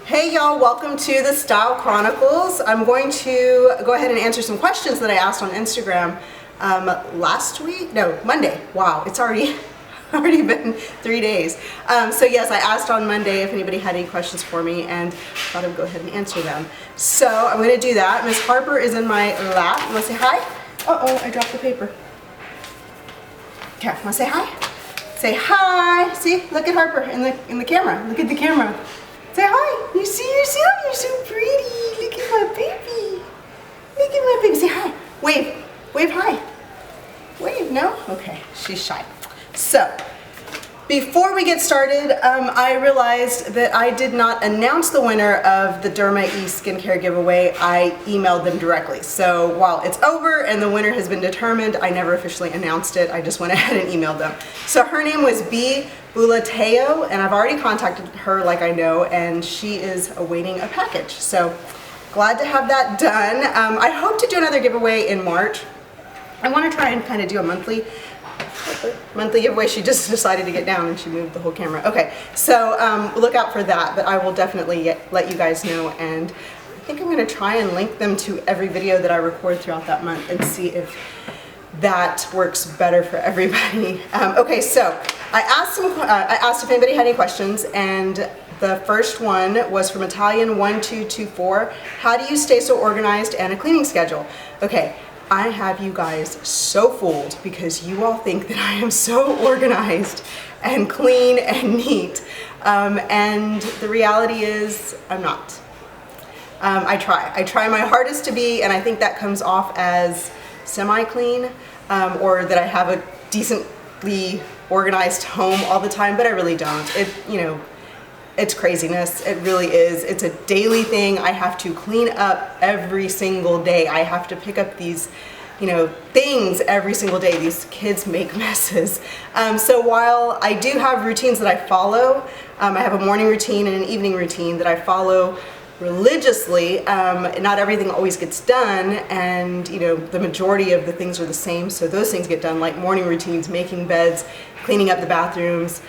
Hey y'all, welcome to the Style Chronicles. I'm going to go ahead and answer some questions that I asked on Instagram Monday. Wow, it's already been 3 days. So yes, I asked on Monday if anybody had any questions for me and thought I'd go ahead and answer them. So I'm going to do that. Miss Harper is in my lap. Want to say hi? Uh-oh, I dropped the paper. Okay, want to say hi? Say hi. See, look at Harper in the camera. Look at the camera. Say hi. You see yourself? You're so pretty. Look at my baby. Look at my baby. Say hi. Wave. Wave hi. Wave. No? Okay. She's shy. So, before we get started, I realized that I did not announce the winner of the Derma E skincare giveaway. I emailed them directly. So while it's over and the winner has been determined, I never officially announced it. I just went ahead and emailed them. So her name was B. Bulateo, and I've already contacted her like I know, and she is awaiting a package. So glad to have that done. I hope to do another giveaway in March. I want to try and kind of do a monthly giveaway. She just decided to get down and she moved the whole camera. Okay, so look out for that, but I will definitely let you guys know, and I think I'm going to try and link them to every video that I record throughout that month and see if that works better for everybody. Okay, so I asked if anybody had any questions, and the first one was from Italian1224. How do you stay so organized and a cleaning schedule? Okay, I have you guys so fooled because you all think that I am so organized and clean and neat, and the reality is I'm not. I try my hardest to be, and I think that comes off as semi-clean, or that I have a decently organized home all the time, but I really don't. It's craziness. It really is. It's a daily thing. I have to clean up every single day. I have to pick up these, things every single day. These kids make messes. So while I do have routines that I follow, I have a morning routine and an evening routine that I follow religiously. Not everything always gets done, and the majority of the things are the same, so those things get done, like morning routines, making beds, cleaning up the bathrooms,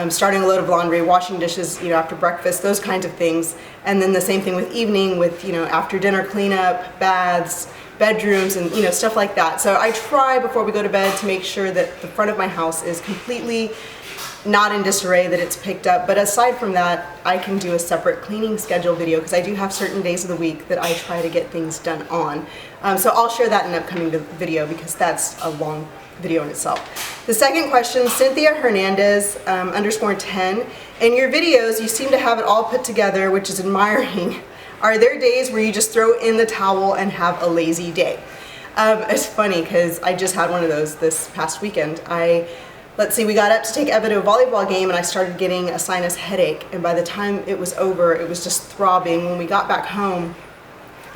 starting a load of laundry, washing dishes after breakfast, those kinds of things. And then the same thing with evening, with after dinner cleanup, baths, bedrooms, and stuff like that. So I try before we go to bed to make sure that the front of my house is completely not in disarray, that it's picked up. But aside from that, I can do a separate cleaning schedule video because I do have certain days of the week that I try to get things done on. So I'll share that in an upcoming video because that's a long video in itself. The second question, Cynthia Hernandez _10. In your videos, you seem to have it all put together, which is admiring. Are there days where you just throw in the towel and have a lazy day? It's funny because I just had one of those this past weekend. Let's see, we got up to take Eva to a volleyball game and I started getting a sinus headache, and by the time it was over, it was just throbbing. When we got back home,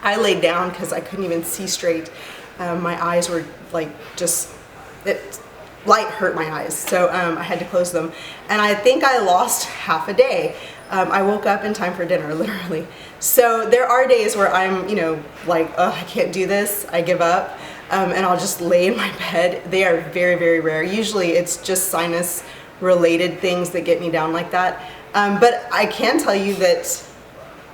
I laid down because I couldn't even see straight. My eyes were like light hurt my eyes, so I had to close them, and I think I lost half a day. I woke up in time for dinner, literally. So there are days where I'm, like, oh, I can't do this, I give up, and I'll just lay in my bed. They are very, very rare. Usually it's just sinus related things that get me down like that. But I can tell you that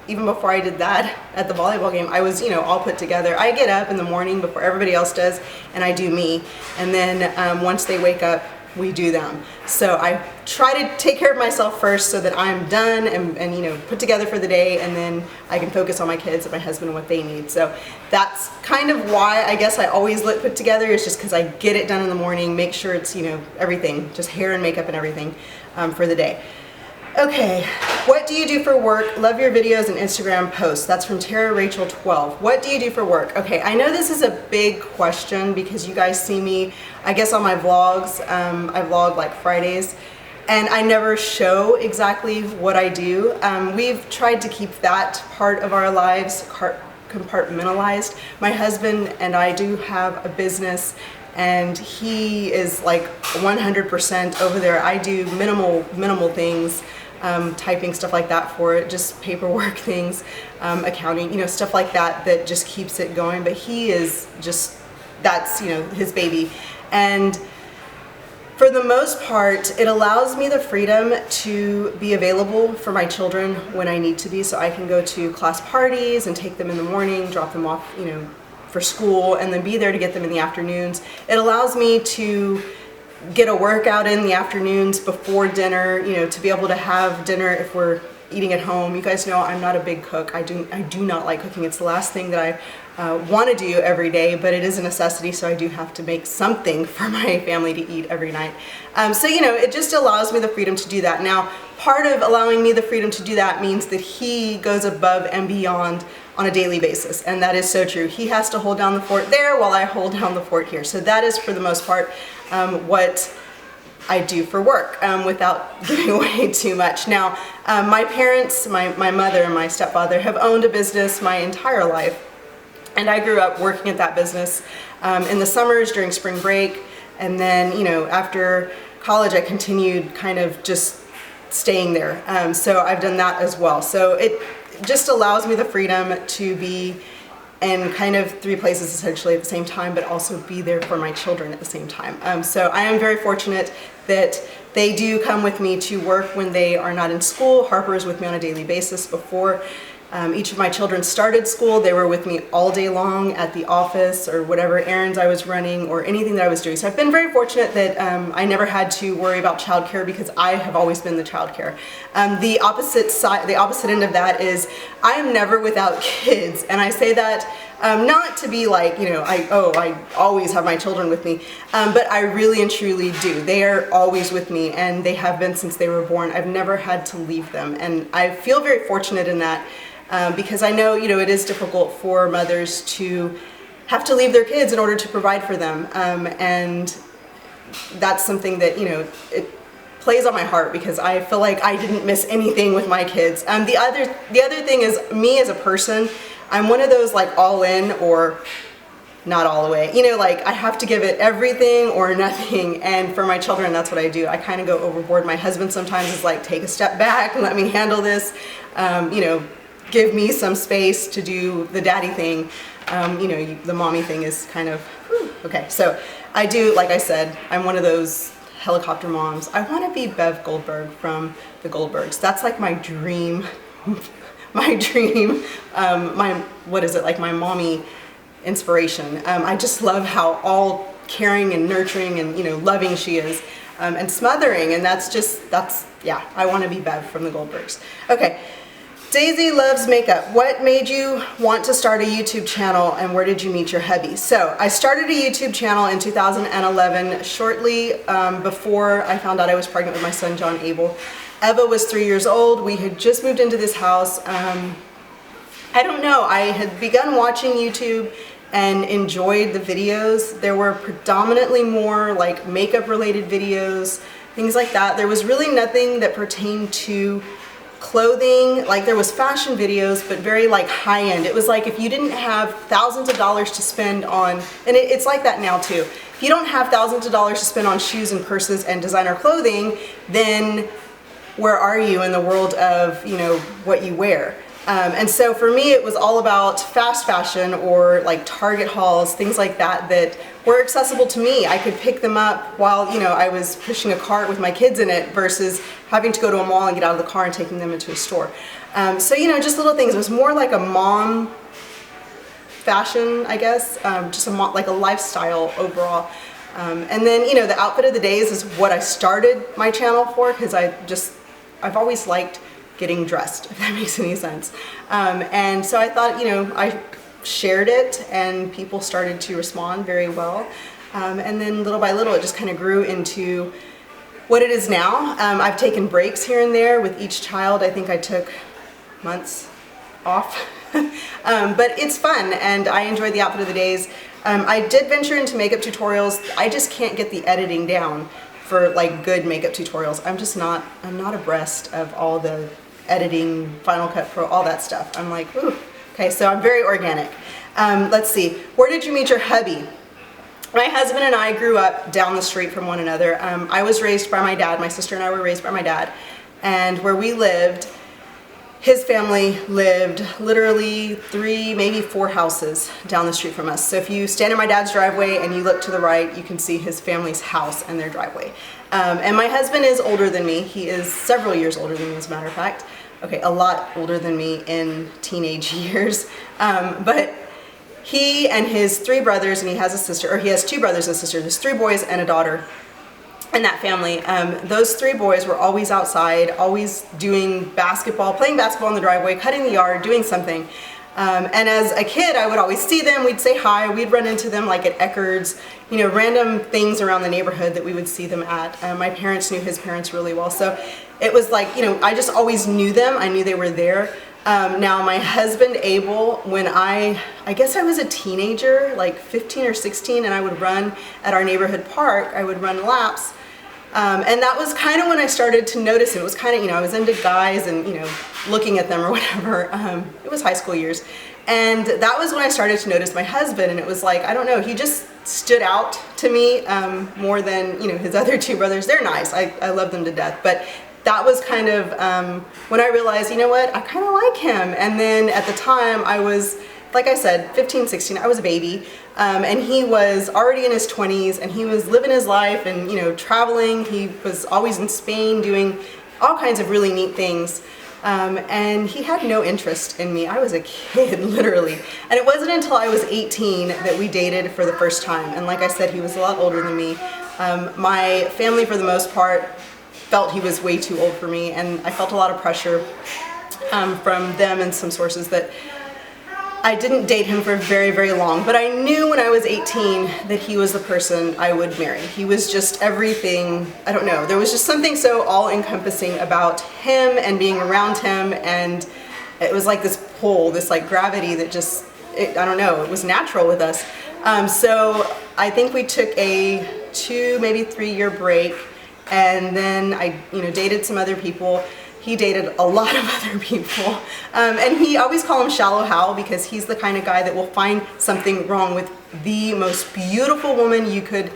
even before I did that at the volleyball game, I was, all put together. I get up in the morning before everybody else does, and I do me. And then once they wake up, we do them. So I try to take care of myself first so that I'm done and put together for the day, and then I can focus on my kids and my husband and what they need. So that's kind of why I guess I always look put together, is just because I get it done in the morning, make sure it's, everything, just hair and makeup and everything for the day. Okay, what do you do for work? Love your videos and Instagram posts. That's from Tara Rachel 12. What do you do for work? Okay, I know this is a big question because you guys see me, I guess, on my vlogs. I vlog like Fridays, and I never show exactly what I do. We've tried to keep that part of our lives compartmentalized. My husband and I do have a business, and he is like 100% over there. I do minimal things. Typing, stuff like that for it, just paperwork things, accounting, stuff like that just keeps it going. But he is just, that's, his baby. And For the most part, it allows me the freedom to be available for my children when I need to be, so I can go to class parties and take them in the morning, drop them off, you know, for school, and then be there to get them in the afternoons. It allows me to get a workout in the afternoons before dinner, you know, to be able to have dinner if we're eating at home. You guys know I'm not a big cook. I do not like cooking. It's the last thing that I want to do every day, but it is a necessity, so I do have to make something for my family to eat every night. So, you know, it just allows me the freedom to do that. Now, part of allowing me the freedom to do that means that he goes above and beyond on a daily basis, and that is so true. He has to hold down the fort there while I hold down the fort here. So that is, for the most part, what I do for work, without giving away too much. Now, my parents, my mother and my stepfather have owned a business my entire life, and I grew up working at that business in the summers during spring break, and then, you know, after college I continued kind of just staying there. So I've done that as well. So it just allows me the freedom to be in kind of three places essentially at the same time, but also be there for my children at the same time. So I am very fortunate that they do come with me to work when they are not in school. Harper is with me on a daily basis. Before each of my children started school, they were with me all day long at the office or whatever errands I was running or anything that I was doing. So I've been very fortunate that I never had to worry about childcare because I have always been the childcare. The opposite side, the opposite end of that is I am never without kids, and I say that not to be like, you know, I always have my children with me, but I really and truly do. They are always with me, and they have been since they were born. I've never had to leave them, and I feel very fortunate in that. Because I know, you know, it is difficult for mothers to have to leave their kids in order to provide for them, and that's something that, you know, it plays on my heart because I feel like I didn't miss anything with my kids. The other thing is me as a person. I'm one of those like all in or not all the way. You know, like I have to give it everything or nothing, and for my children that's what I do. I kind of go overboard. My husband sometimes is like, take a step back and let me handle this. You know, give me some space to do the daddy thing. You know, the mommy thing is kind of, whew. Okay, so I do, like I said, I'm one of those helicopter moms. I want to be Bev Goldberg from the Goldbergs. That's like my dream, my dream, what is it, like my mommy inspiration. I just love how all caring and nurturing and, you know, loving she is, and smothering, and yeah, I want to be Bev from the Goldbergs. Okay. Daisy loves makeup. What made you want to start a YouTube channel, and where did you meet your hubby? So I started a YouTube channel in 2011, shortly before I found out I was pregnant with my son, John Abel. Eva was 3 years old. We had just moved into this house. I don't know, I had begun watching YouTube and enjoyed the videos. There were predominantly more like makeup related videos, things like that. There was really nothing that pertained to clothing. Like there was fashion videos, but very like high end. It was like if you didn't have thousands of dollars to spend on, and it's like that now too. If you don't have thousands of dollars to spend on shoes and purses and designer clothing, then where are you in the world of, you know, what you wear? And so for me, it was all about fast fashion or like Target hauls, things like that that were accessible to me. I could pick them up while, you know, I was pushing a cart with my kids in it versus having to go to a mall and get out of the car and taking them into a store. So, you know, just little things. It was more like a mom fashion, I guess, just like a lifestyle overall. And then, you know, the outfit of the days is what I started my channel for because I've always liked getting dressed, if that makes any sense. And so I thought, you know, I shared it and people started to respond very well. And then little by little, it just kind of grew into what it is now. I've taken breaks here and there with each child. I think I took months off. But it's fun and I enjoy the outfit of the days. I did venture into makeup tutorials. I just can't get the editing down for like good makeup tutorials. I'm not abreast of all the editing, Final Cut Pro, all that stuff. I'm like, ooh. Okay, so I'm very organic. Let's see, where did you meet your hubby? My husband and I grew up down the street from one another. I was raised by my dad. My sister and I were raised by my dad. And where we lived, his family lived literally 3, maybe 4 houses down the street from us. So if you stand in my dad's driveway and you look to the right, you can see his family's house and their driveway. And my husband is older than me. He is several years older than me, as a matter of fact. Okay, a lot older than me in teenage years. But he and his 3 brothers, and he has a sister, or he has 2 brothers and a sister. There's 3 boys and a daughter in that family. Those 3 boys were always outside, always doing basketball, playing basketball in the driveway, cutting the yard, doing something. And as a kid, I would always see them, we'd say hi, we'd run into them like at Eckerd's, you know, random things around the neighborhood that we would see them at. My parents knew his parents really well, so it was like, you know, I just always knew them, I knew they were there. Now my husband Abel, when I guess I was a teenager, like 15 or 16, and I would run at our neighborhood park, I would run laps. And that was kind of when I started to notice him. It was kind of, you know, I was into guys and, you know, looking at them or whatever. It was high school years. And that was when I started to notice my husband, and it was like, I don't know, he just stood out to me more than, you know, his other 2 brothers. They're nice. I love them to death. But that was kind of when I realized, you know what, I kind of like him. And then at the time I was, like I said, 15, 16, I was a baby, and he was already in his 20s, and he was living his life and, you know, traveling. He was always in Spain doing all kinds of really neat things, and he had no interest in me. I was a kid, literally, and it wasn't until I was 18 that we dated for the first time. And like I said, he was a lot older than me. My family, for the most part, felt he was way too old for me, and I felt a lot of pressure from them and some sources that I didn't date him for very, very long, but I knew when I was 18 that he was the person I would marry. He was just everything, I don't know, there was just something so all-encompassing about him and being around him, and it was like this pull, this like gravity that just, I don't know, it was natural with us. So I think we took a 2, maybe 3-year break, and then I, you know, dated some other people. He dated a lot of other people, and he always call him Shallow Hal because he's the kind of guy that will find something wrong with the most beautiful woman you could